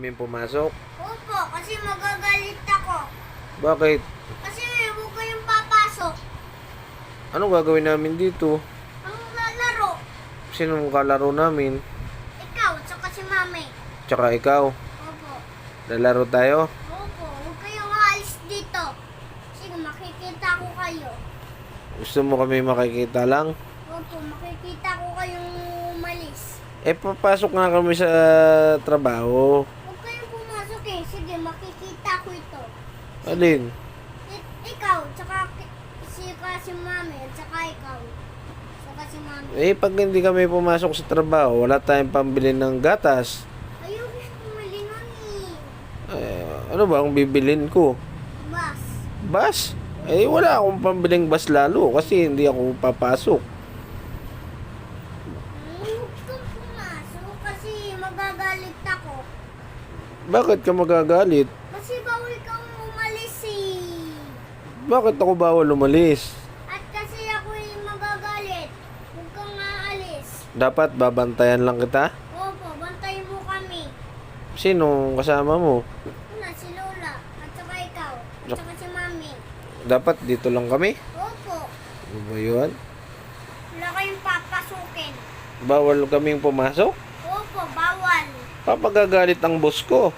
Kami pumasok. Opo, kasi magagalit ako. Bakit? Kasi huwag kayong papasok. Anong gagawin namin dito? Ang lalaro. Sinong kalaro namin? Ikaw, tsaka si mami. Tsaka ikaw. Opo. Lalaro tayo. Opo, huwag kayong aalis dito. Sige, makikita ko kayo. Gusto mo kami makikita lang? Opo, makikita ko kayong umalis. Papasok nga kami sa trabaho. Huwag kayong pumasok eh. Sige, makikita ko ito. Alin? Ikaw, tsaka si mami, at tsaka ikaw. Tsaka si mami. Pag hindi kami pumasok sa trabaho, wala tayong pambili ng gatas. Ayoko bumili nun eh. Ano ba ang bibilin ko? Bas. Bus? Wala akong pambiling bus lalo kasi hindi ako papasok. Huwag kang pumasok kasi magagalit ako. Bakit ka magagalit? Kasi bawal kang umalis eh. Bakit ako bawal umalis? At kasi ako yung magagalit. Huwag kang aalis. Dapat babantayan lang kita? Opo, bantayin mo kami. Sino kasama mo? Una, si Lola. At saka ikaw. At saka si mami. Dapat dito lang kami? Opo. Ano ba yun? Wala kayong papasukin. Bawal kaming pumasok? Opo, bawal. Papagagalit ang boss ko.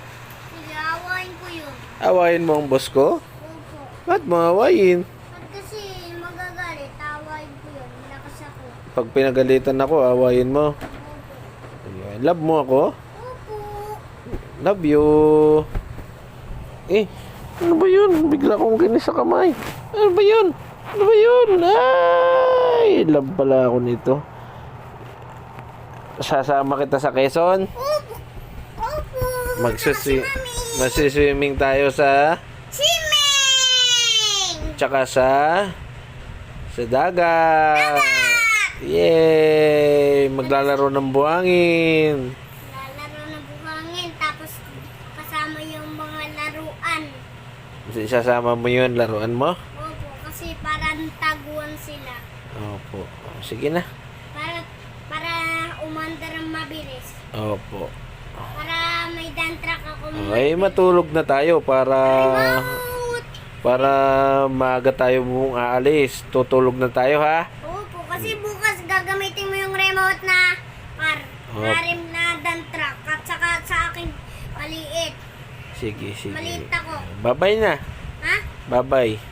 Sige, awayin ko yun. Awayin mo ang boss ko? Opo. Ba't mo awayin? At kasi magagalit, awayin ko yun. Malakas ako. Pag pinagalitan ako, awayin mo. Opo. Ayan. Love mo ako? Opo. Love you. Ano ba yun? Bigla kong ginis sa kamay. Ano ba yun? Ano ba yun? Ay, love pala ako nito. Sasama kita sa Quezon. Opo. Opo. Magsiswimming tayo sa Swimming! tsaka sa dagat. Yay! Maglalaro ng buhangin. Lalaro ng buhangin, tapos kasama yung mga laruan. Sasama mo yun, laruan mo? Opo, kasi parang taguan sila. Opo. Sige na. Para umandar ang mabilis. Opo. Para may dump truck ako. Okay, matulog na tayo para Remote! maaga tayo mong aalis. Tutulog na tayo, ha? Opo, kasi bukas gagamitin mo yung remote na Opo. rim na dump truck. At saka sa akin, maliit. Sige. Maliit ako. Bye-bye na. Ha? Bye-bye.